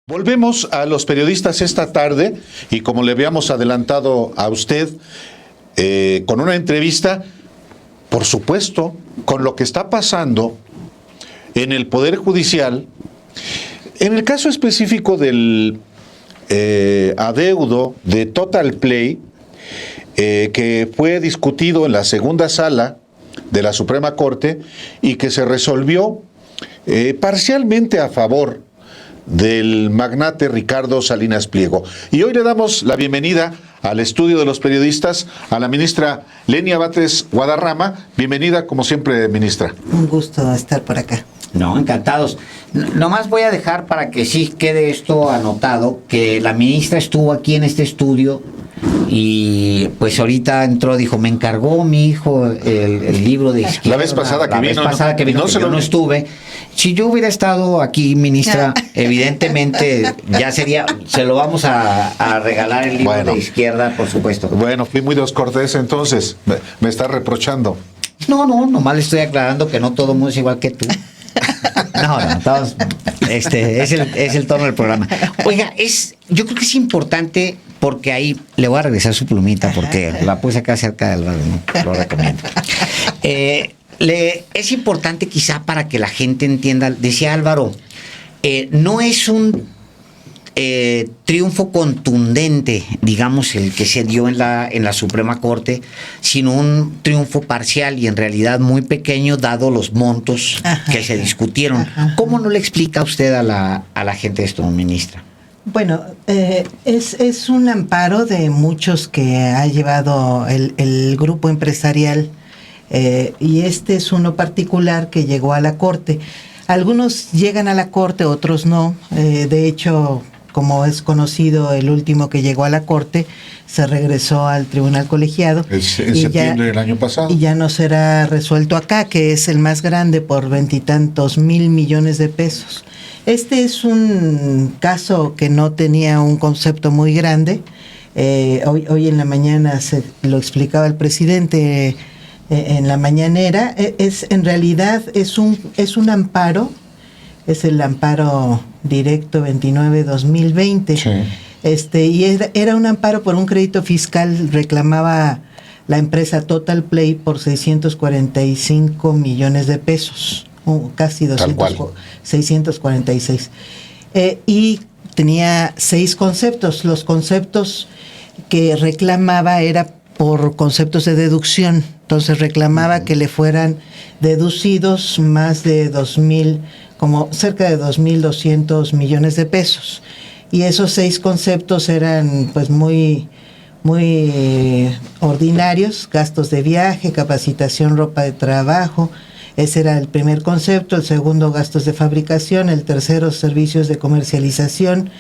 Volvemos a los periodistas esta tarde y como le habíamos adelantado a usted con una entrevista, por supuesto, con lo que está pasando en el Poder Judicial, en el caso específico del adeudo de Total Play, que fue discutido en la segunda sala de la Suprema Corte y que se resolvió parcialmente a favor del magnate Ricardo Salinas Pliego. Y hoy le damos la bienvenida al estudio de los periodistas a la ministra Lenia Batres Guadarrama. Bienvenida, como siempre, ministra. Un gusto estar por acá. No, encantados. Nomás voy a dejar para que sí quede esto anotado, que la ministra estuvo aquí en este estudio y pues ahorita entró, dijo, me encargó mi hijo el libro de izquierda. La vez pasada que vino, yo no estuve. Si yo hubiera estado aquí, ministra, evidentemente ya sería, se lo vamos a regalar el libro de izquierda, por supuesto. Bueno, fui muy descortés entonces, me está reprochando. No, nomás le estoy aclarando que no todo el mundo es igual que tú. No, todos, es el tono del programa. Oiga, yo creo que es importante, porque ahí le voy a regresar su plumita, porque la puse acá cerca del radio, ¿no? Lo recomiendo. Es importante quizá para que la gente entienda, decía Álvaro, no es un triunfo contundente, digamos, el que se dio en la Suprema Corte, sino un triunfo parcial y en realidad muy pequeño, dado los montos que se discutieron. ¿Cómo no le explica usted a la gente esto, ministra? Bueno, es un amparo de muchos que ha llevado el grupo empresarial, y este es uno particular que llegó a la Corte. Algunos llegan a la Corte, otros no. De hecho, como es conocido, el último que llegó a la Corte se regresó al Tribunal Colegiado. En septiembre del año pasado. Y ya no será resuelto acá, que es el más grande por 20 y tantos mil millones de pesos. Este es un caso que no tenía un concepto muy grande. Hoy en la mañana se lo explicaba el presidente en la mañanera. En realidad es un amparo. Es el amparo directo 29-2020. Sí. Y era un amparo por un crédito fiscal, reclamaba la empresa Total Play por 645 millones de pesos, casi 646. Y tenía 6 conceptos. Los conceptos que reclamaba era por conceptos de deducción. Entonces reclamaba que le fueran deducidos más de como cerca de 2.200 millones de pesos. Y esos 6 conceptos eran pues muy ordinarios: gastos de viaje, capacitación, ropa de trabajo. Ese era el primer concepto. El segundo, gastos de fabricación. El tercero, servicios de comercialización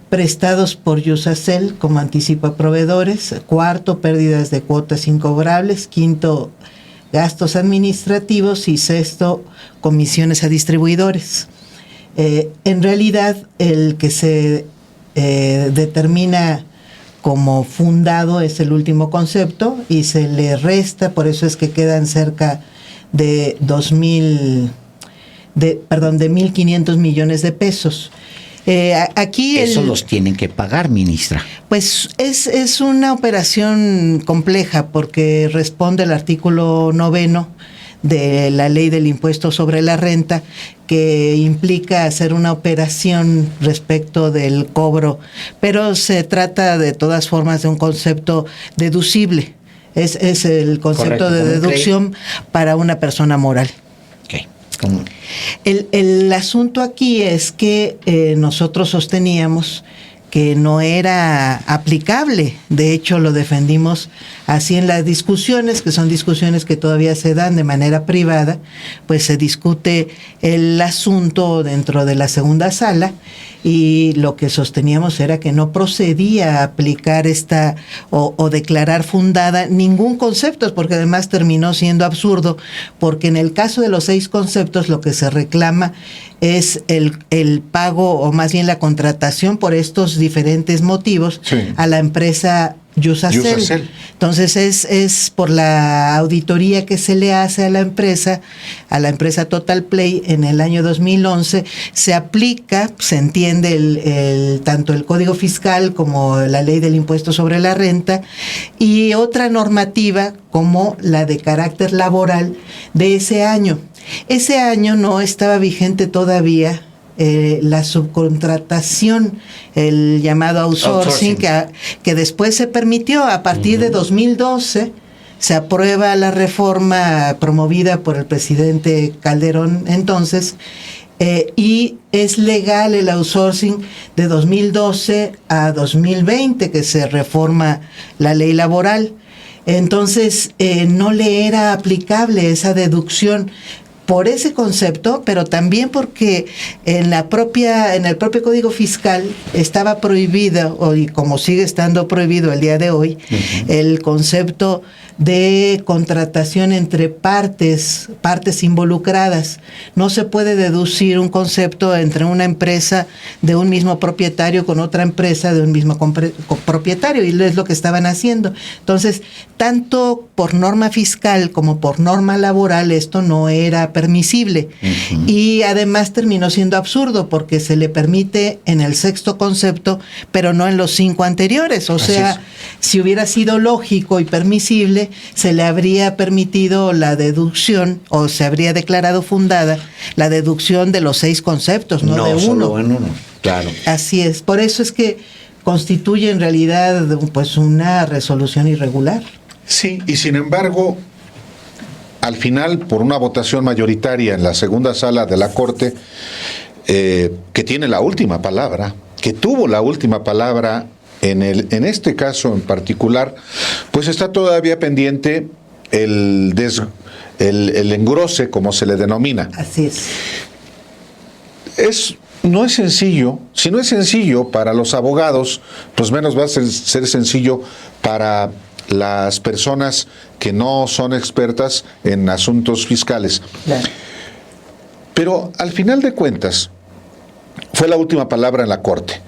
prestados por Yusacel como anticipo a proveedores. Cuarto, pérdidas de cuotas incobrables. Quinto, gastos administrativos. Y sexto, comisiones a distribuidores. En realidad, el que se determina como fundado es el último concepto y se le resta, por eso es que quedan cerca de 1.500 millones de pesos. Aquí eso los tienen que pagar, ministra. Pues es una operación compleja porque responde al artículo 9 de la ley del impuesto sobre la renta, que implica hacer una operación respecto del cobro, pero se trata de todas formas de un concepto deducible. Es el concepto Correcto, de deducción para una persona moral. Okay. El asunto aquí es que nosotros sosteníamos que no era aplicable. De hecho, lo defendimos así en las discusiones, que son discusiones que todavía se dan de manera privada, pues se discute el asunto dentro de la segunda sala, y lo que sosteníamos era que no procedía a aplicar o declarar fundada ningún concepto, porque además terminó siendo absurdo, porque en el caso de los 6 conceptos lo que se reclama es el pago, o más bien la contratación por estos diferentes motivos, sí, a la empresa Yusacel. Entonces es por la auditoría que se le hace a la empresa Total Play en el año 2011, se aplica, se entiende tanto el Código Fiscal como la Ley del Impuesto sobre la Renta y otra normativa como la de carácter laboral de ese año. Ese año no estaba vigente todavía la subcontratación, el llamado outsourcing. Que después se permitió a partir de 2012. Se aprueba la reforma promovida por el presidente Calderón entonces, y es legal el outsourcing de 2012 a 2020, que se reforma la ley laboral. Entonces no le era aplicable esa deducción por ese concepto, pero también porque en el propio Código Fiscal estaba prohibido, y como sigue estando prohibido el día de hoy, el concepto de contratación entre partes involucradas. No se puede deducir un concepto entre una empresa de un mismo propietario con otra empresa de un mismo propietario, y es lo que estaban haciendo. Entonces, tanto por norma fiscal como por norma laboral, esto no era permisible. Y además terminó siendo absurdo porque se le permite en el sexto concepto, pero no en los 5 anteriores. O sea, si hubiera sido lógico y permisible, se le habría permitido la deducción, o se habría declarado fundada la deducción de los 6 conceptos, no de uno. Solo en uno, claro. Así es. Por eso es que constituye en realidad pues una resolución irregular. Sí, y sin embargo, al final, por una votación mayoritaria en la segunda sala de la Corte, que tiene la última palabra, que tuvo la última palabra en este caso en particular, pues está todavía pendiente el engrose, como se le denomina. Así es. No es sencillo. Si no es sencillo para los abogados, pues menos va a ser sencillo para las personas que no son expertas en asuntos fiscales. Claro. Pero al final de cuentas, fue la última palabra en la Corte.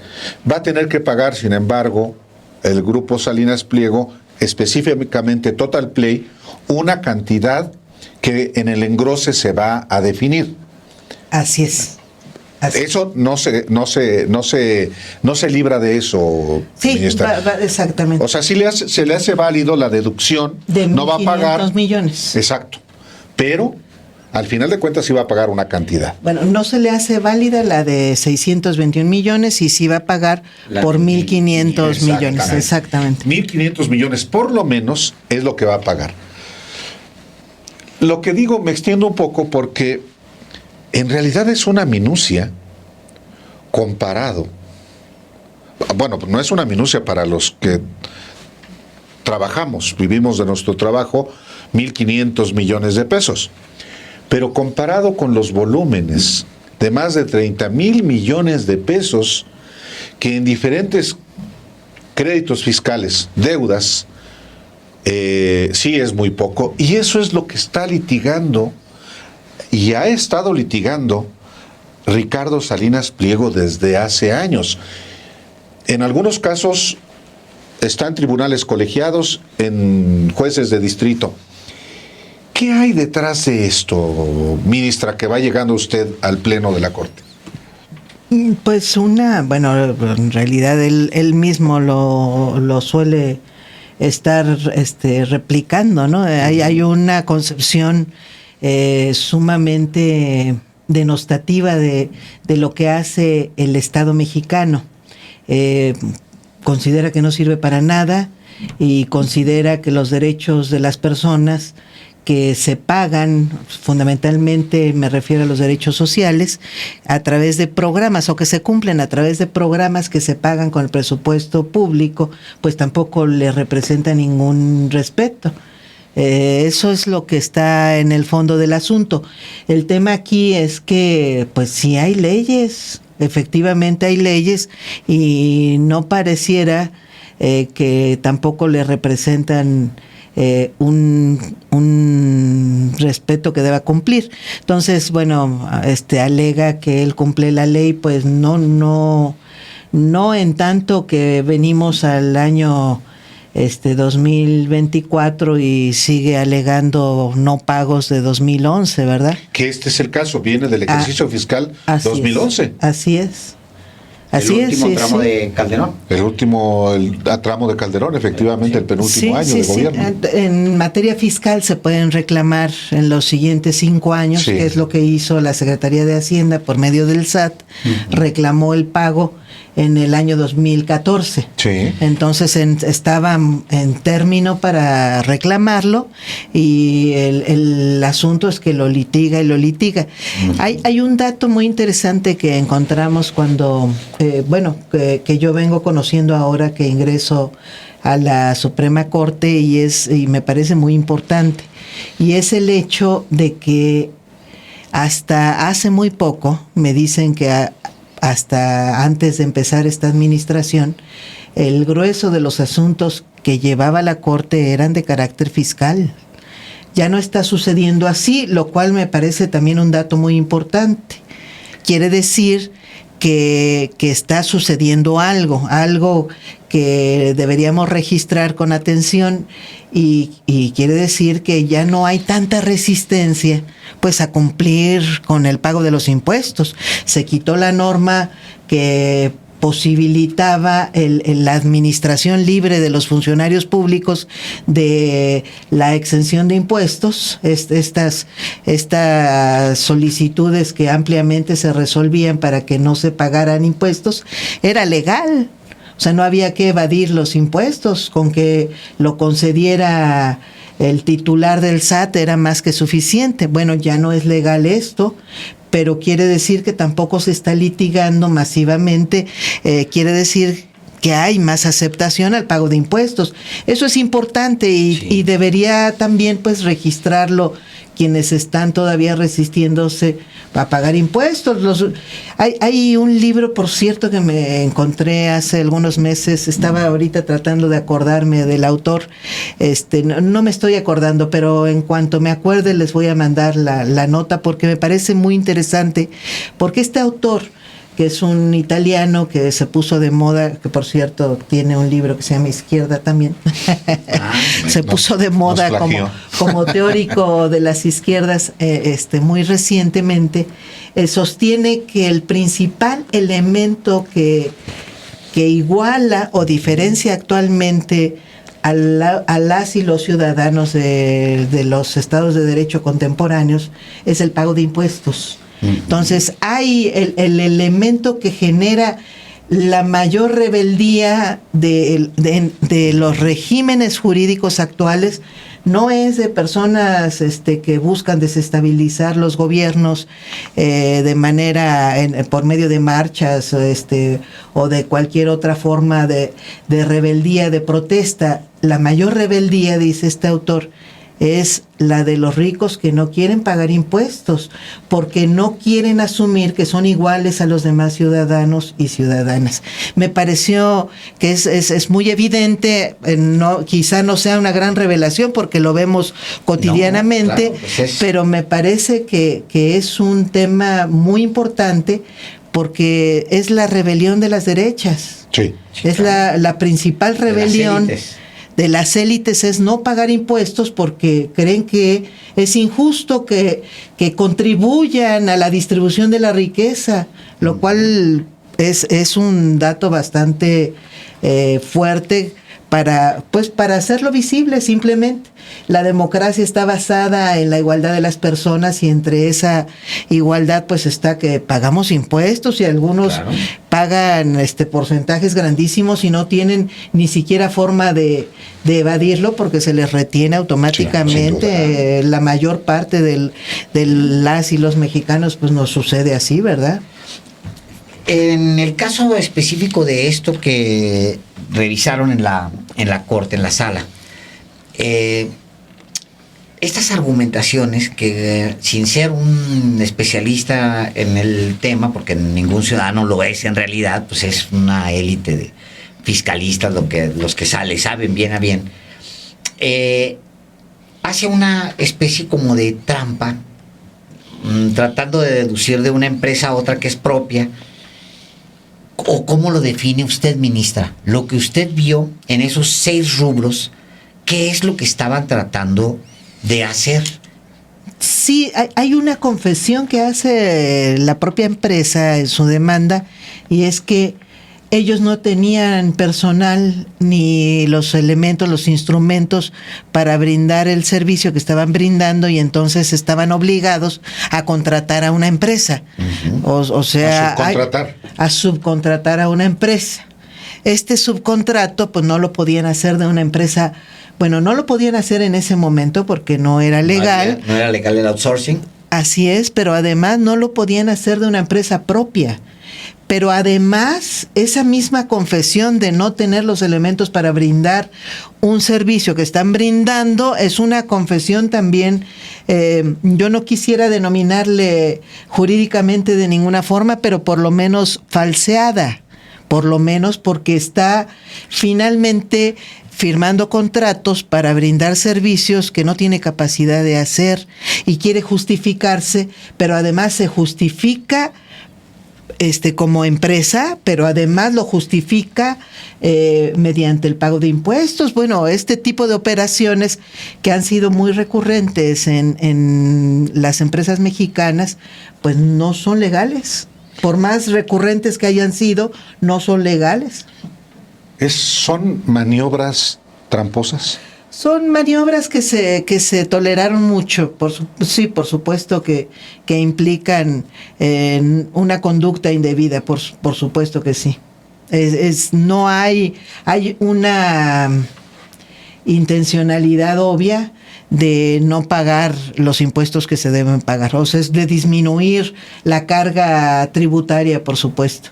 Va a tener que pagar, sin embargo, el grupo Salinas Pliego, específicamente Total Play, una cantidad que en el engrose se va a definir. Así es. Eso no se libra de eso, sí, ministra. Exactamente. O sea, si se le hace válido la deducción, de no va a pagar millones. Exacto. Pero al final de cuentas sí va a pagar una cantidad. Bueno, no se le hace válida la de 621 millones y sí va a pagar por 1.500 millones. Exactamente. 1.500 millones por lo menos es lo que va a pagar. Lo que digo, me extiendo un poco porque en realidad es una minucia comparado. Bueno, no es una minucia para los que trabajamos, vivimos de nuestro trabajo, 1.500 millones de pesos. Pero comparado con los volúmenes de más de 30,000 millones de pesos que en diferentes créditos fiscales, deudas, sí es muy poco. Y eso es lo que está litigando y ha estado litigando Ricardo Salinas Pliego desde hace años. En algunos casos está en tribunales colegiados, en jueces de distrito. ¿Qué hay detrás de esto, ministra, que va llegando usted al Pleno de la Corte? Pues en realidad él mismo lo suele estar replicando, ¿no? Hay una concepción sumamente denostativa de lo que hace el Estado mexicano. Considera que no sirve para nada y considera que los derechos de las personas que se pagan, fundamentalmente me refiero a los derechos sociales, a través de programas, o que se cumplen a través de programas que se pagan con el presupuesto público, pues tampoco le representa ningún respeto. Eso es lo que está en el fondo del asunto. El tema aquí es que, pues sí hay leyes, efectivamente hay leyes, y no pareciera que tampoco le representan un respeto que deba cumplir. Entonces, alega que él cumple la ley, pues no en tanto que venimos al año 2024 y sigue alegando no pagos de 2011, ¿verdad? Que este es el caso, viene del ejercicio fiscal 2011. Así es. El último tramo de Calderón. El último tramo de Calderón, efectivamente, el penúltimo año de gobierno. En materia fiscal se pueden reclamar en los siguientes 5 años, que es lo que hizo la Secretaría de Hacienda por medio del SAT, reclamó el pago en el año 2014. Sí. Entonces estaba en término para reclamarlo y el asunto es que lo litiga. Hay un dato muy interesante que encontramos cuando, que yo vengo conociendo ahora que ingreso a la Suprema Corte y me parece muy importante, y es el hecho de que hasta hace muy poco, me dicen que hasta antes de empezar esta administración, el grueso de los asuntos que llevaba la Corte eran de carácter fiscal. Ya no está sucediendo así, lo cual me parece también un dato muy importante. Quiere decir que está sucediendo algo que deberíamos registrar con atención y quiere decir que ya no hay tanta resistencia pues a cumplir con el pago de los impuestos. Se quitó la norma que posibilitaba la administración libre de los funcionarios públicos de la exención de impuestos, estas solicitudes que ampliamente se resolvían para que no se pagaran impuestos, era legal. O sea, no había que evadir los impuestos, con que lo concediera el titular del SAT era más que suficiente. Bueno, ya no es legal esto, pero quiere decir que tampoco se está litigando masivamente, quiere decir que hay más aceptación al pago de impuestos. Eso es importante y debería también pues registrarlo quienes están todavía resistiéndose a pagar impuestos. Hay un libro, por cierto, que me encontré hace algunos meses, estaba ahorita tratando de acordarme del autor, no me estoy acordando, pero en cuanto me acuerde les voy a mandar la nota porque me parece muy interesante, porque este autor, que es un italiano que se puso de moda, que por cierto tiene un libro que se llama Izquierda también, se puso de moda como teórico de las izquierdas muy recientemente, sostiene que el principal elemento que iguala o diferencia actualmente a las y los ciudadanos de los estados de derecho contemporáneos es el pago de impuestos. Entonces hay el elemento que genera la mayor rebeldía de los regímenes jurídicos actuales, no es de personas que buscan desestabilizar los gobiernos de manera por medio de marchas o de cualquier otra forma de rebeldía, de protesta. La mayor rebeldía, dice este autor, es la de los ricos que no quieren pagar impuestos porque no quieren asumir que son iguales a los demás ciudadanos y ciudadanas. Me pareció que es muy evidente, quizá no sea una gran revelación porque lo vemos cotidianamente, no, claro, pero me parece que es un tema muy importante porque es la rebelión de las derechas. Sí, es la principal rebelión de las élites, es no pagar impuestos porque creen que es injusto que contribuyan a la distribución de la riqueza, lo cual es un dato bastante fuerte para hacerlo visible. Simplemente la democracia está basada en la igualdad de las personas y entre esa igualdad pues está que pagamos impuestos y algunos pagan porcentajes grandísimos y no tienen ni siquiera forma de evadirlo porque se les retiene automáticamente. La mayor parte de las y los mexicanos pues nos sucede así, ¿verdad? En el caso específico de esto que revisaron en la corte, en la sala, estas argumentaciones que sin ser un especialista en el tema, porque ningún ciudadano lo es en realidad, pues es una élite de fiscalistas los que saben bien a bien, hace una especie como de trampa, tratando de deducir de una empresa a otra que es propia, ¿O cómo lo define usted, ministra? Lo que usted vio en esos 6 rubros, ¿qué es lo que estaban tratando de hacer? Sí, hay una confesión que hace la propia empresa en su demanda, y es que ellos no tenían personal ni los elementos, los instrumentos para brindar el servicio que estaban brindando, y entonces estaban obligados a contratar a una empresa. O sea, a subcontratar a una empresa. Este subcontrato pues no lo podían hacer de una empresa. Bueno, no lo podían hacer en ese momento porque no era legal. No era legal el outsourcing. Así es, pero además no lo podían hacer de una empresa propia. Pero además, esa misma confesión de no tener los elementos para brindar un servicio que están brindando es una confesión también, yo no quisiera denominarle jurídicamente de ninguna forma, pero por lo menos falseada, por lo menos porque está finalmente firmando contratos para brindar servicios que no tiene capacidad de hacer y quiere justificarse, pero además se justifica como empresa, pero además lo justifica mediante el pago de impuestos. Bueno, este tipo de operaciones que han sido muy recurrentes en las empresas mexicanas, pues no son legales. Por más recurrentes que hayan sido, no son legales. ¿Son maniobras tramposas? Son maniobras que se toleraron mucho, sí, por supuesto que implican una conducta indebida, por supuesto que sí. No hay una intencionalidad obvia de no pagar los impuestos que se deben pagar, o sea, es de disminuir la carga tributaria, por supuesto,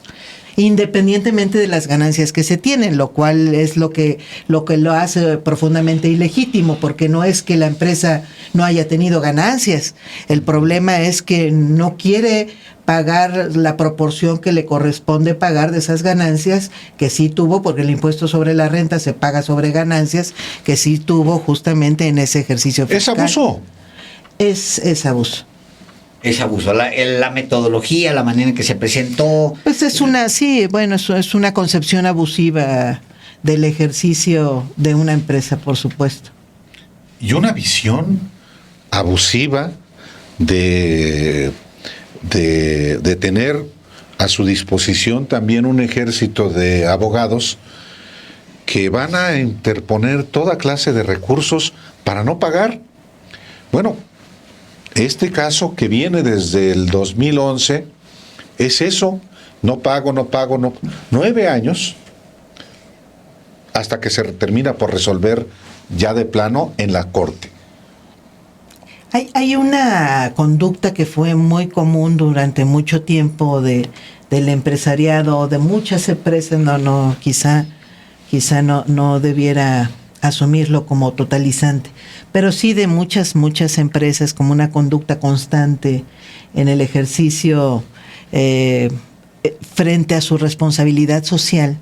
independientemente de las ganancias que se tienen, lo cual es lo que lo hace profundamente ilegítimo, porque no es que la empresa no haya tenido ganancias, el problema es que no quiere pagar la proporción que le corresponde pagar de esas ganancias que sí tuvo, porque el impuesto sobre la renta se paga sobre ganancias que sí tuvo justamente en ese ejercicio fiscal. ¿Es abuso? Es abuso. Es abuso. La metodología, la manera en que se presentó. Pues es una concepción abusiva del ejercicio de una empresa, por supuesto. Y una visión abusiva de tener a su disposición también un ejército de abogados que van a interponer toda clase de recursos para no pagar. Bueno, este caso que viene desde el 2011 es eso, no pago, 9 años hasta que se termina por resolver ya de plano en la corte. Hay una conducta que fue muy común durante mucho tiempo del empresariado, de muchas empresas, quizá no debiera asumirlo como totalizante, pero sí de muchas empresas, como una conducta constante en el ejercicio frente a su responsabilidad social,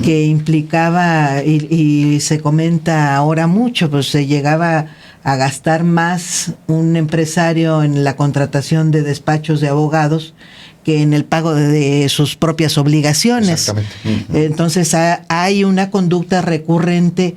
que implicaba, y se comenta ahora mucho, pues se llegaba a gastar más un empresario en la contratación de despachos de abogados que en el pago de sus propias obligaciones. Exactamente. Entonces hay una conducta recurrente,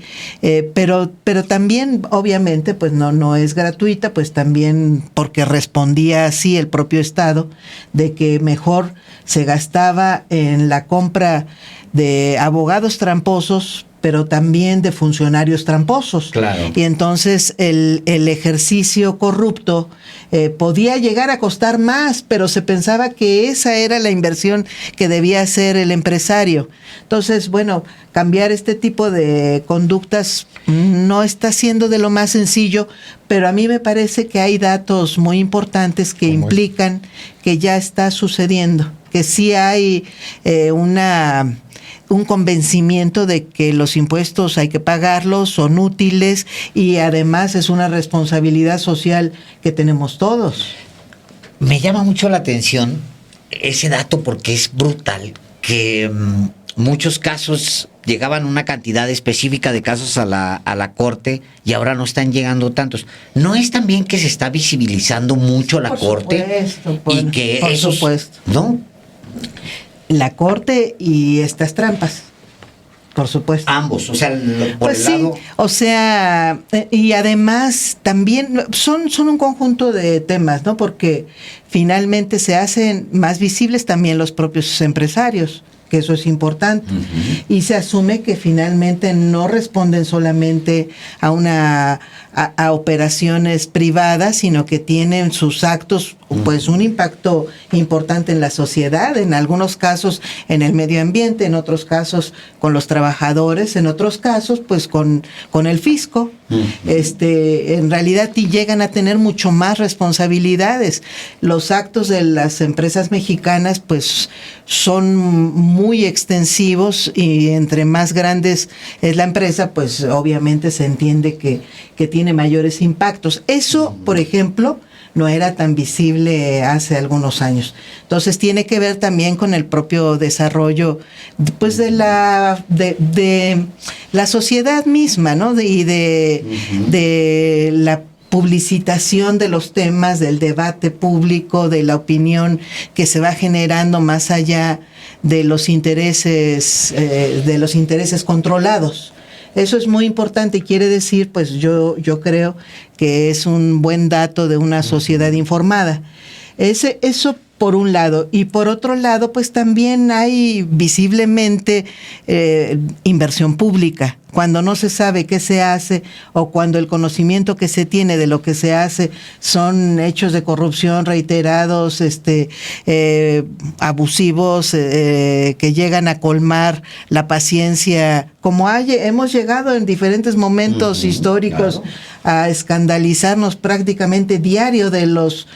pero también obviamente pues no es gratuita, pues también porque respondía así el propio Estado, de que mejor se gastaba en la compra de abogados tramposos, pero también de funcionarios tramposos. Claro. Y entonces el ejercicio corrupto podía llegar a costar más, pero se pensaba que esa era la inversión que debía hacer el empresario. Entonces, bueno, cambiar este tipo de conductas no está siendo de lo más sencillo, pero a mí me parece que hay datos muy importantes que implican que ya está sucediendo, que sí hay un convencimiento de que los impuestos hay que pagarlos, son útiles y además es una responsabilidad social que tenemos todos. Me llama mucho la atención ese dato porque es brutal, que muchos casos llegaban una cantidad específica de casos a la corte y ahora no están llegando tantos. ¿No es también que se está visibilizando mucho la corte? Supuesto, y que por esos, supuesto. ¿no? la Corte y estas trampas. Por supuesto. Ambos, o sea, por Pues el sí, lado... o sea, y además también son un conjunto de temas, ¿no? Porque finalmente se hacen más visibles también los propios empresarios, que eso es importante. Y se asume que finalmente no responden solamente a operaciones privadas, sino que tienen sus actos pues un impacto importante en la sociedad, en algunos casos en el medio ambiente, en otros casos con los trabajadores, en otros casos pues con el fisco. En realidad llegan a tener mucho más responsabilidades. Los actos de las empresas mexicanas pues son muy extensivos, y entre más grandes es la empresa, pues obviamente se entiende que tiene mayores impactos. Eso, por ejemplo, no era tan visible hace algunos años. Entonces tiene que ver también con el propio desarrollo pues de la sociedad misma, ¿no? De la publicitación de los temas, del debate público, de la opinión que se va generando más allá de los intereses controlados. Eso es muy importante, y quiere decir, pues yo creo que es un buen dato de una sociedad informada. Eso por un lado. Y por otro lado, pues también hay visiblemente inversión pública. Cuando no se sabe qué se hace, o cuando el conocimiento que se tiene de lo que se hace son hechos de corrupción reiterados, abusivos, que llegan a colmar la paciencia, como hemos llegado en diferentes momentos históricos, claro, a escandalizarnos prácticamente diario de los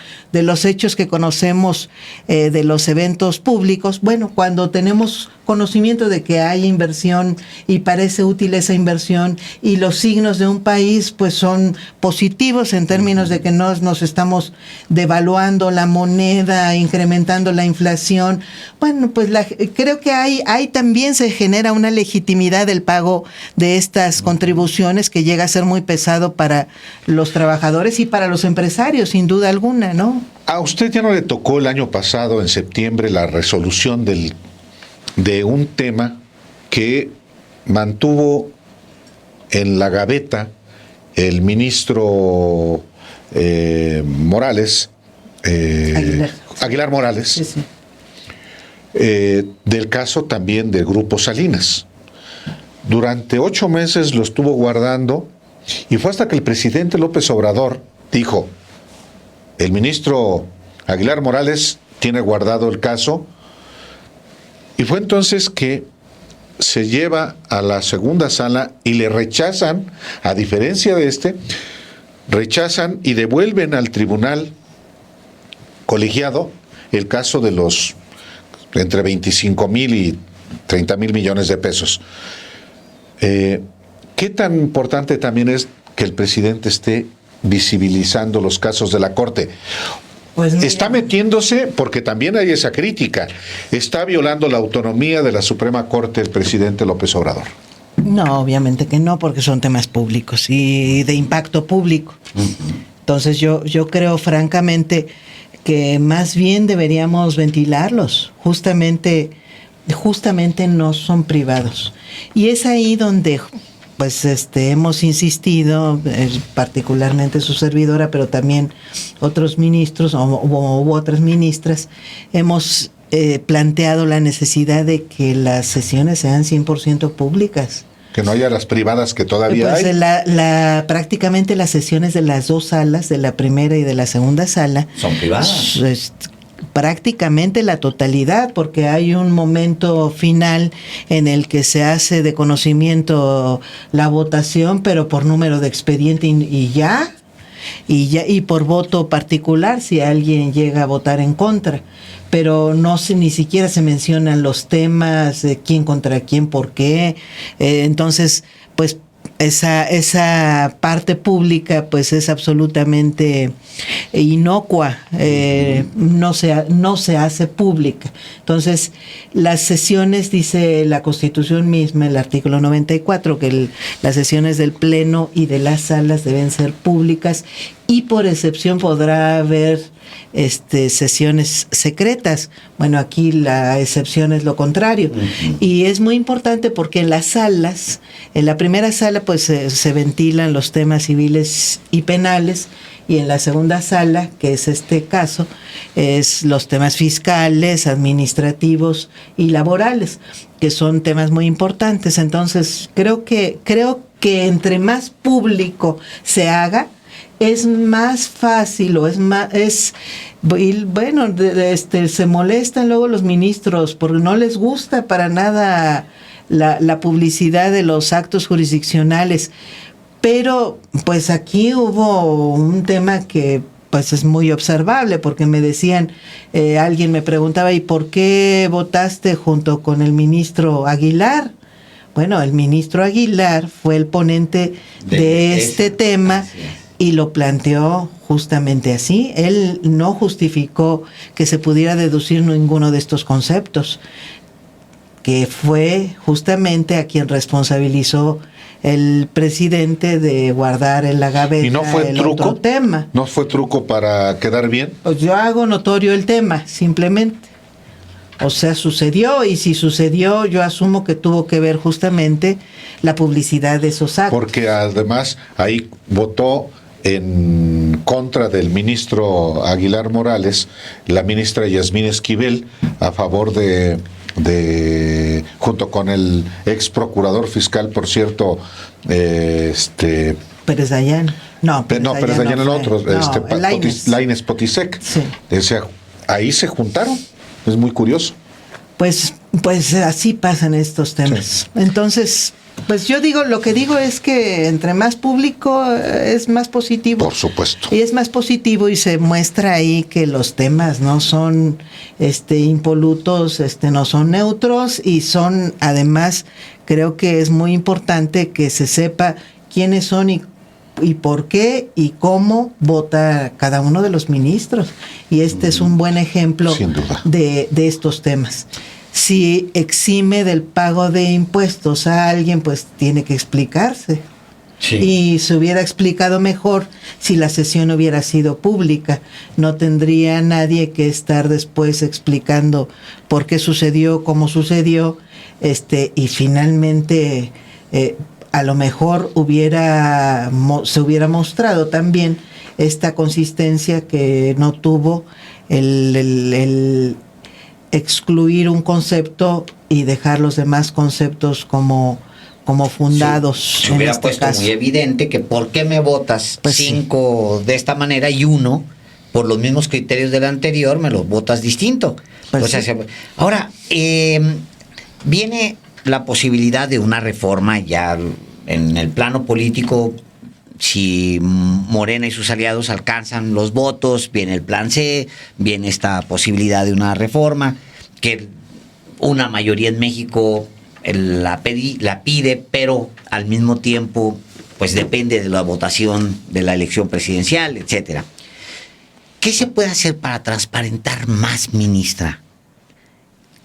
hechos que conocemos, de los eventos públicos. Bueno, cuando tenemos conocimiento de que hay inversión y parece útil esa inversión, y los signos de un país pues son positivos en términos de que no nos estamos devaluando la moneda, incrementando la inflación, bueno, pues creo que ahí también se genera una legitimidad del pago de estas contribuciones, que llega a ser muy pesado para los trabajadores y para los empresarios, sin duda alguna, ¿no? ¿A usted ya no le tocó el año pasado, en septiembre, la resolución de un tema que mantuvo en la gaveta el ministro Morales, Aguilar Morales, sí, sí, del caso también del Grupo Salinas? Durante 8 meses lo estuvo guardando, y fue hasta que el presidente López Obrador dijo: el ministro Aguilar Morales tiene guardado el caso, y fue entonces que se lleva a la segunda sala y le rechazan, a diferencia de rechazan y devuelven al tribunal colegiado el caso de los entre 25,000 y 30,000 millones de pesos. ¿Qué tan importante también es que el presidente esté visibilizando los casos de la Corte? Pues está metiéndose, porque también hay esa crítica, está violando la autonomía de la Suprema Corte el presidente López Obrador. No, obviamente que no, porque son temas públicos y de impacto público. Entonces yo creo francamente que más bien deberíamos ventilarlos. Justamente no son privados. Y es ahí donde pues hemos insistido, particularmente su servidora, pero también otros ministros u otras ministras, hemos planteado la necesidad de que las sesiones sean 100% públicas. Que no haya las privadas que todavía pues hay. Prácticamente las sesiones de las dos salas, de la primera y de la segunda sala, son privadas. Prácticamente la totalidad, porque hay un momento final en el que se hace de conocimiento la votación, pero por número de expediente y por voto particular si alguien llega a votar en contra, pero ni siquiera se mencionan los temas de quién contra quién, por qué. Entonces, pues esa parte pública pues es absolutamente inocua, no se hace pública. Entonces, las sesiones, dice la Constitución misma, el artículo 94, que las sesiones del Pleno y de las salas deben ser públicas, y por excepción podrá haber sesiones secretas. Bueno, aquí la excepción es lo contrario. Uh-huh. Y es muy importante porque en las salas, en la primera sala pues se ventilan los temas civiles y penales, y en la segunda sala, que es este caso, es los temas fiscales, administrativos y laborales, que son temas muy importantes. Entonces, creo que entre más público se haga, es más fácil, o bueno, se molestan luego los ministros porque no les gusta para nada la publicidad de los actos jurisdiccionales. Pero pues aquí hubo un tema que pues es muy observable, porque me decían, alguien me preguntaba, ¿y por qué votaste junto con el ministro Aguilar? Bueno, el ministro Aguilar fue el ponente de este tema y lo planteó justamente así. Él no justificó que se pudiera deducir ninguno de estos conceptos, que fue justamente a quien responsabilizó el presidente de guardar en la gaveta. ¿Y no fue el truco? Otro tema. ¿No fue truco para quedar bien? Pues yo hago notorio el tema, simplemente. O sea, sucedió, y si sucedió, yo asumo que tuvo que ver justamente la publicidad de esos actos. Porque además ahí votó en contra del ministro Aguilar Morales la ministra Yasmín Esquivel, a favor de junto con el ex procurador fiscal, por cierto, Pérez Dayán. Pérez Dayán el otro, Lainez Potisek. Sí. O sea, ahí se juntaron. Es muy curioso. Pues así pasan estos temas. Sí. Entonces, pues yo digo, lo que digo es que entre más público es más positivo. Por supuesto. Y es más positivo, y se muestra ahí que los temas no son impolutos, no son neutros, y son, además, creo que es muy importante que se sepa quiénes son y por qué y cómo vota cada uno de los ministros. Y es un buen ejemplo de estos temas. Si exime del pago de impuestos a alguien, pues tiene que explicarse. Sí. Y se hubiera explicado mejor si la sesión hubiera sido pública. No tendría nadie que estar después explicando por qué sucedió, cómo sucedió, y finalmente a lo mejor se hubiera mostrado también esta consistencia que no tuvo el excluir un concepto y dejar los demás conceptos como fundados. Sí, se hubiera puesto muy evidente que por qué me votas pues 5 de esta manera y 1 por los mismos criterios del anterior me los votas distinto. Pues o sea, sí. Ahora, viene la posibilidad de una reforma ya en el plano político. Si Morena y sus aliados alcanzan los votos, viene el plan C, viene esta posibilidad de una reforma, que una mayoría en México la pide, pero al mismo tiempo pues depende de la votación de la elección presidencial, etcétera. ¿Qué se puede hacer para transparentar más, ministra,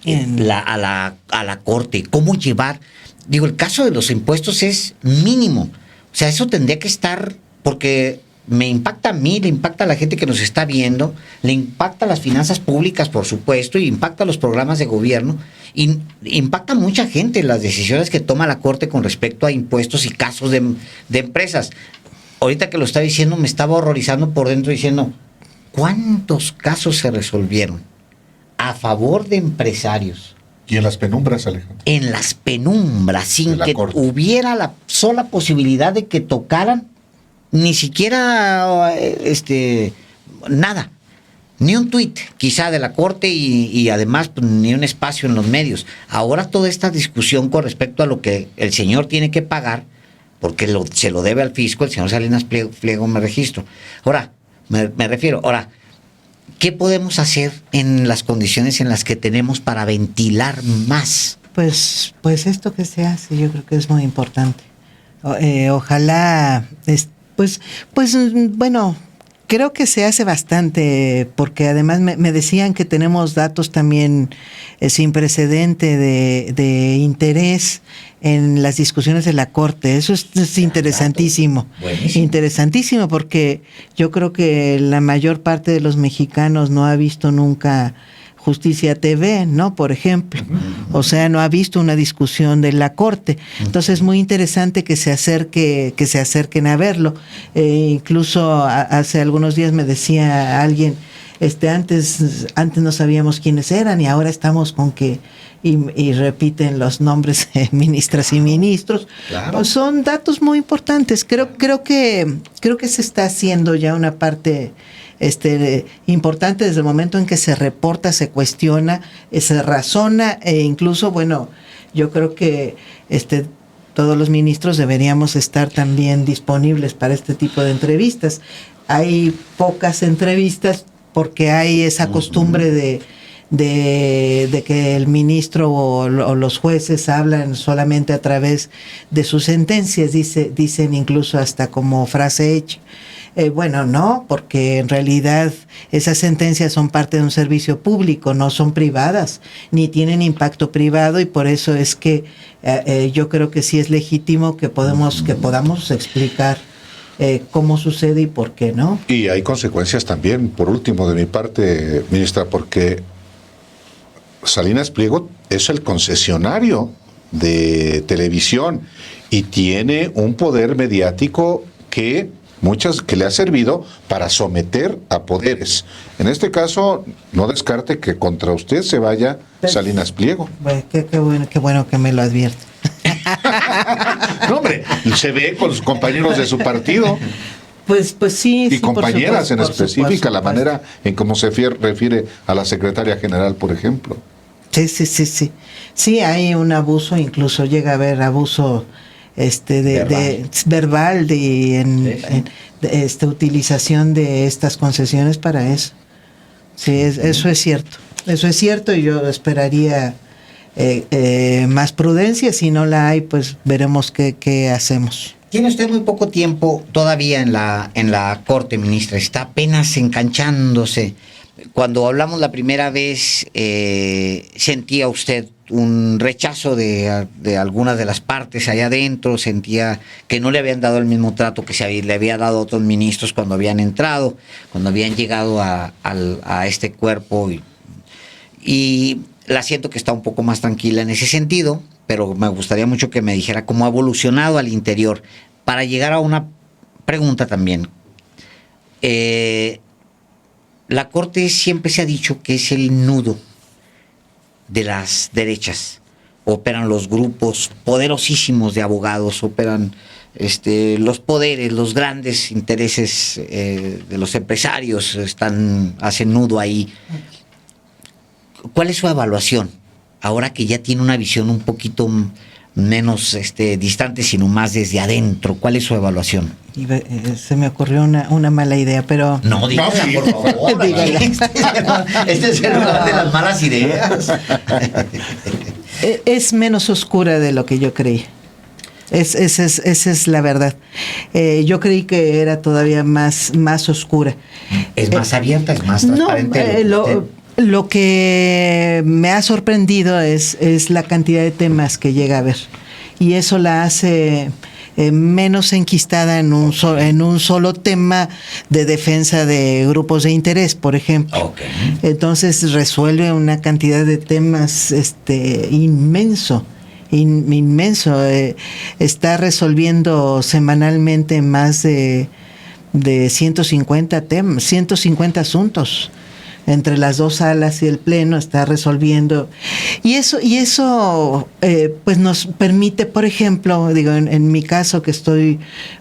a la Corte? ¿Cómo llevar? Digo, el caso de los impuestos es mínimo. O sea, eso tendría que estar, porque me impacta a mí, le impacta a la gente que nos está viendo, le impacta a las finanzas públicas, por supuesto, y impacta a los programas de gobierno, y impacta a mucha gente las decisiones que toma la Corte con respecto a impuestos y casos de empresas. Ahorita que lo está diciendo, me estaba horrorizando por dentro diciendo, ¿cuántos casos se resolvieron a favor de empresarios? ¿Y en las penumbras, Alejandro? En las penumbras, sin que hubiera la sola posibilidad de que tocaran ni siquiera nada, ni un tuit quizá de la Corte y además pues, ni un espacio en los medios. Ahora toda esta discusión con respecto a lo que el señor tiene que pagar, porque se lo debe al fisco, el señor Salinas Pliego me registro. Ahora, me refiero, ¿qué podemos hacer en las condiciones en las que tenemos para ventilar más? Pues esto que se hace yo creo que es muy importante. Ojalá, bueno, Creo que se hace bastante, porque además me decían que tenemos datos también sin precedente de interés en las discusiones de la Corte. Eso es interesantísimo. Buenísimo. Interesantísimo, porque yo creo que la mayor parte de los mexicanos no ha visto nunca Justicia TV, ¿no? Por ejemplo. O sea, no ha visto una discusión de la Corte. Entonces es muy interesante que se acerquen a verlo. Incluso hace algunos días me decía alguien, antes no sabíamos quiénes eran y ahora estamos con que y repiten los nombres de ministras y ministros. Claro. Pues son datos muy importantes. Creo que se está haciendo ya una parte importante desde el momento en que se reporta, se cuestiona, se razona e incluso, bueno, yo creo que todos los ministros deberíamos estar también disponibles para este tipo de entrevistas. Hay pocas entrevistas porque hay esa costumbre de que el ministro o los jueces hablan solamente a través de sus sentencias, dicen incluso hasta como frase hecha. Bueno, no, porque en realidad esas sentencias son parte de un servicio público, no son privadas, ni tienen impacto privado, y por eso es que yo creo que sí es legítimo que podamos explicar cómo sucede y por qué, ¿no? Y hay consecuencias también, por último, de mi parte, ministra, porque Salinas Pliego es el concesionario de televisión y tiene un poder mediático que le ha servido para someter a poderes. En este caso, no descarte que contra usted se vaya Salinas Pliego. Bueno, qué bueno que me lo advierte. No, hombre, se ve con los compañeros de su partido. Pues sí. Y compañeras por en específica, la manera en cómo se refiere a la secretaria general, por ejemplo. Sí. Sí, hay un abuso, incluso llega a haber abuso verbal utilización de estas concesiones para eso. Sí, eso es cierto y yo esperaría más prudencia. Si no la hay, pues veremos qué hacemos. Tiene usted muy poco tiempo todavía en la Corte, ministra. Está apenas enganchándose. Cuando hablamos la primera vez, ¿sentía usted un rechazo de algunas de las partes allá adentro? ¿Sentía que no le habían dado el mismo trato que le había dado a otros ministros cuando habían entrado, cuando habían llegado a este cuerpo? Y la siento que está un poco más tranquila en ese sentido, pero me gustaría mucho que me dijera cómo ha evolucionado al interior. Para llegar a una pregunta también. La Corte siempre se ha dicho que es el nudo de las derechas. Operan los grupos poderosísimos de abogados, operan los poderes, los grandes intereses de los empresarios hacen nudo ahí. ¿Cuál es su evaluación? Ahora que ya tiene una visión un poquito menos distante, sino más desde adentro. ¿Cuál es su evaluación? Se me ocurrió una mala idea, pero... No, dígala, por favor. Dígala. Este es el lugar de las malas ideas. Es menos oscura de lo que yo creí. Esa es la verdad. Yo creí que era todavía más oscura. ¿Es más abierta? ¿Es más transparente? Lo que me ha sorprendido es la cantidad de temas que llega a haber. Y eso la hace menos enquistada en un solo tema de defensa de grupos de interés, por ejemplo. Okay. Entonces resuelve una cantidad de temas inmenso. Está resolviendo semanalmente más de 150 temas, 150 asuntos. Entre las dos salas y el pleno está resolviendo. Y eso pues nos permite, por ejemplo, en mi caso, que estoy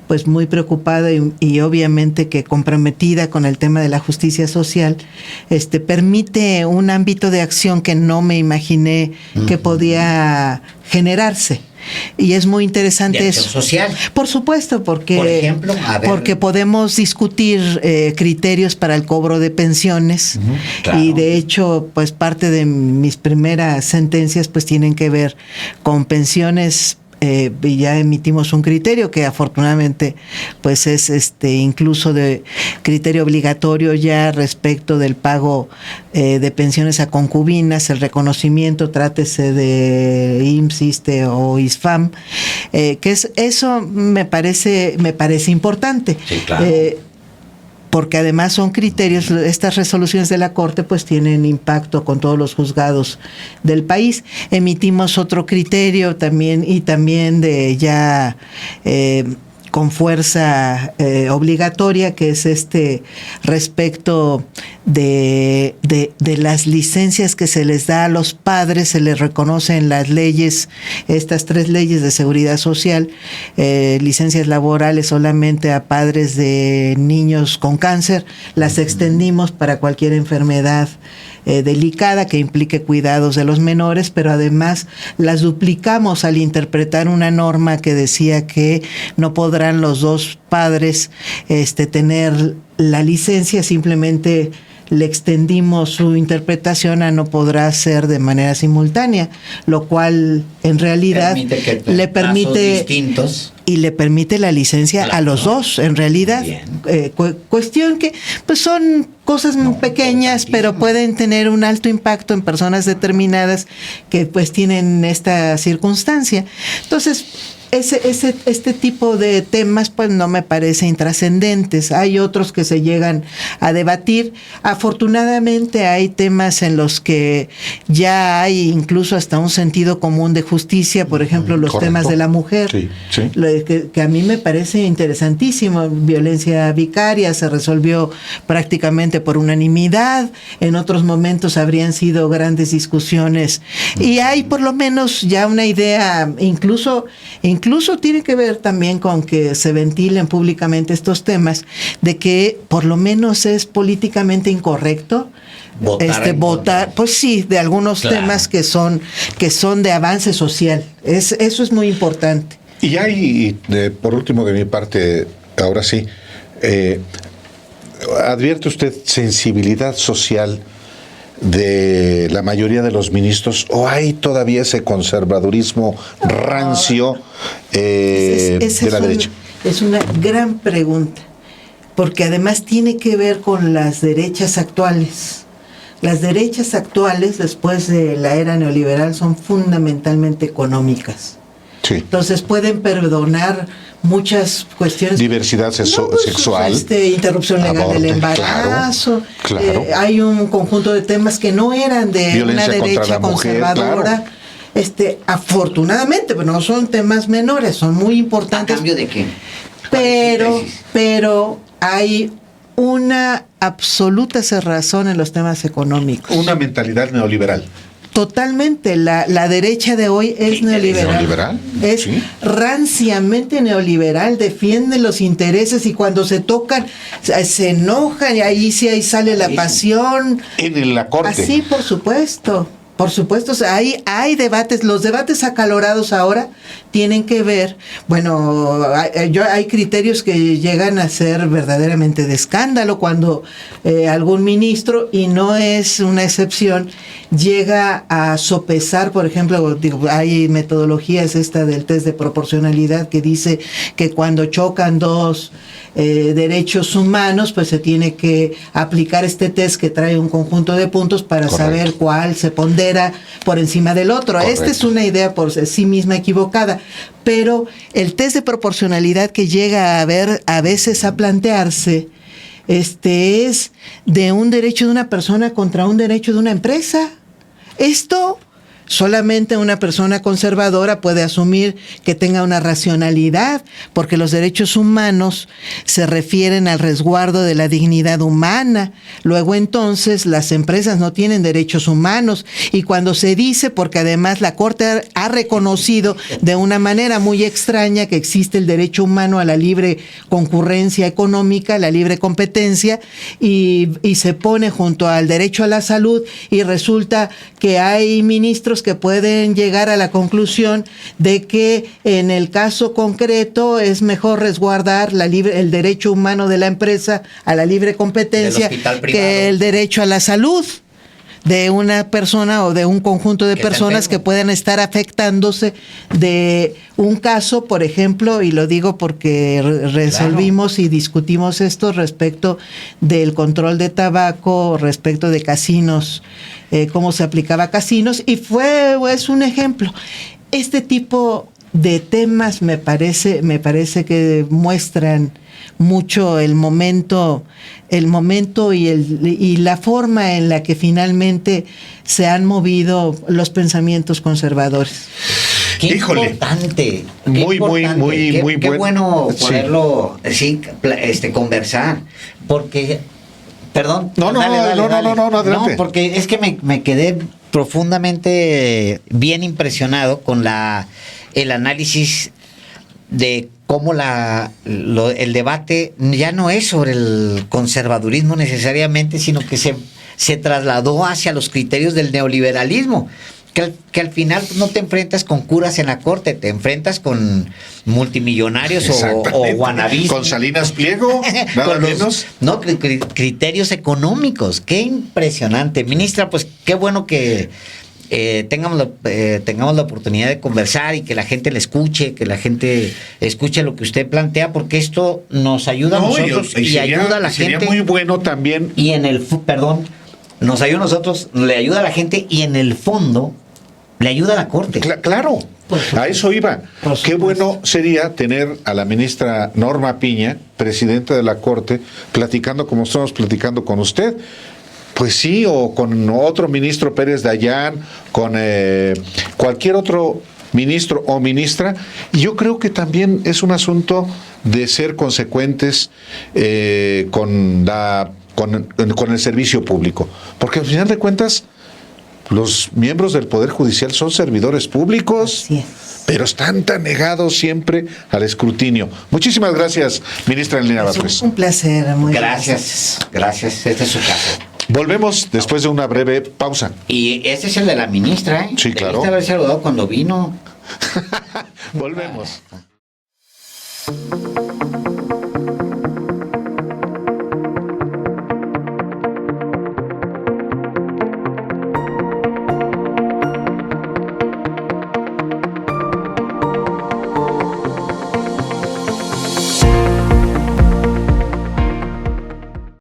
pues muy preocupada y obviamente que comprometida con el tema de la justicia social, permite un ámbito de acción que no me imaginé que podía generarse. Y es muy interesante eso. Social. Por supuesto, porque, por ejemplo, porque podemos discutir criterios para el cobro de pensiones. Claro. Y de hecho, pues parte de mis primeras sentencias pues tienen que ver con pensiones y ya emitimos un criterio que afortunadamente pues es incluso de criterio obligatorio ya respecto del pago de pensiones a concubinas, el reconocimiento, trátese de IMSS, ISSSTE o ISFAM, eso me parece importante. Sí, claro. Porque además son criterios, estas resoluciones de la Corte pues tienen impacto con todos los juzgados del país. Emitimos otro criterio también y también de ya con fuerza obligatoria, que es respecto de las licencias que se les da a los padres, se les reconoce en las leyes, estas 3 leyes de seguridad social, licencias laborales solamente a padres de niños con cáncer, las extendimos para cualquier enfermedad delicada que implique cuidados de los menores, pero además las duplicamos al interpretar una norma que decía que no podrán los 2 padres tener la licencia, simplemente le extendimos su interpretación a no podrá ser de manera simultánea, lo cual en realidad le permite distintos. Y le permite la licencia a los 2, en realidad. Cuestión que pues son cosas muy pequeñas, pero pueden tener un alto impacto en personas determinadas que pues tienen esta circunstancia. Entonces, este tipo de temas pues no me parecen intrascendentes. Hay otros que se llegan a debatir. Afortunadamente hay temas en los que ya hay incluso hasta un sentido común de justicia, por ejemplo, los Correcto. temas de la mujer, Sí. que a mí me parece interesantísimo. Violencia vicaria se resolvió prácticamente por unanimidad. En otros momentos habrían sido grandes discusiones y hay por lo menos ya una idea, incluso tiene que ver también con que se ventilen públicamente estos temas, de que por lo menos es políticamente incorrecto votar, pues sí, de algunos temas que son de avance social. Eso es muy importante. Y hay, por último de mi parte, ahora sí, ¿advierte usted sensibilidad social de la mayoría de los ministros o hay todavía ese conservadurismo rancio de la derecha? Es una gran pregunta, porque además tiene que ver con las derechas actuales. Las derechas actuales, después de la era neoliberal, son fundamentalmente económicas. Sí. Entonces pueden perdonar muchas cuestiones. Diversidad sexual. Interrupción legal aborto, del embarazo. Claro. Hay un conjunto de temas que no eran de Violencia una derecha conservadora. Claro. Afortunadamente, pero no son temas menores, son muy importantes. ¿A cambio de qué? Pero hay una absoluta cerrazón en los temas económicos. Una mentalidad neoliberal. Totalmente, la derecha de hoy es neoliberal. ¿Neoliberal? Es Sí. ranciamente neoliberal, defiende los intereses y cuando se tocan se enojan y ahí sale la pasión. En la Corte. Así, por supuesto. Por supuesto, o sea, hay debates. Los debates acalorados ahora tienen que ver, bueno, hay criterios que llegan a ser verdaderamente de escándalo cuando algún ministro, y no es una excepción, llega a sopesar, por ejemplo, hay metodologías del test de proporcionalidad que dice que cuando chocan 2 derechos humanos, pues se tiene que aplicar este test que trae un conjunto de puntos para Correcto. saber cuál se pondera por encima del otro. Correcto. Esta es una idea por sí misma equivocada, pero el test de proporcionalidad que llega a veces a plantearse es de un derecho de una persona contra un derecho de una empresa. Esto solamente una persona conservadora puede asumir que tenga una racionalidad, porque los derechos humanos se refieren al resguardo de la dignidad humana. Luego entonces las empresas no tienen derechos humanos, y cuando se dice, porque además la Corte ha reconocido de una manera muy extraña que existe el derecho humano a la libre concurrencia económica, la libre competencia, y se pone junto al derecho a la salud, y resulta que hay ministros que pueden llegar a la conclusión de que en el caso concreto es mejor resguardar el derecho humano de la empresa a la libre competencia que el derecho a la salud. de una persona o de un conjunto de Que está personas que enfermo. puedan estar afectándose de un caso, por ejemplo, y lo digo porque resolvimos y discutimos esto respecto del control de tabaco, respecto de casinos, cómo se aplicaba a casinos, y es un ejemplo. Este tipo de temas me parece que muestran mucho el momento y la forma en la que finalmente se han movido los pensamientos conservadores. Qué Híjole. importante. Muy Qué bueno Sí. poderlo conversar. Porque, perdón. No, adelante. Porque es que me quedé profundamente bien impresionado con el análisis de cómo el debate ya no es sobre el conservadurismo necesariamente, sino que se trasladó hacia los criterios del neoliberalismo. Que al final no te enfrentas con curas en la corte, te enfrentas con multimillonarios o wannabes. Con Salinas Pliego, nada Con los- menos. No, criterios económicos. Qué impresionante. Ministra, pues qué bueno que tengamos la oportunidad de conversar y que la gente le escuche, que la gente escuche lo que usted plantea, porque esto nos ayuda a nosotros y ayuda a la sería gente. muy bueno también. Y nos ayuda a nosotros, le ayuda a la gente y en el fondo le ayuda a la Corte. Claro, Por supuesto. a eso iba. Por Qué supuesto. bueno sería tener a la ministra Norma Piña, presidenta de la Corte, platicando como estamos platicando con usted. Pues sí, o con otro ministro Pérez Dayán, con cualquier otro ministro o ministra. Y yo creo que también es un asunto de ser consecuentes con el servicio público. Porque al final de cuentas, los miembros del Poder Judicial son servidores públicos, Así es. pero están tan negados siempre al escrutinio. Muchísimas gracias, ministra Elena Vázquez. Un placer. Muy Gracias, este es su caso. Volvemos después de una breve pausa. Y este es el de la ministra, ¿eh? Sí, claro. Debiste haber saludado cuando vino. Volvemos.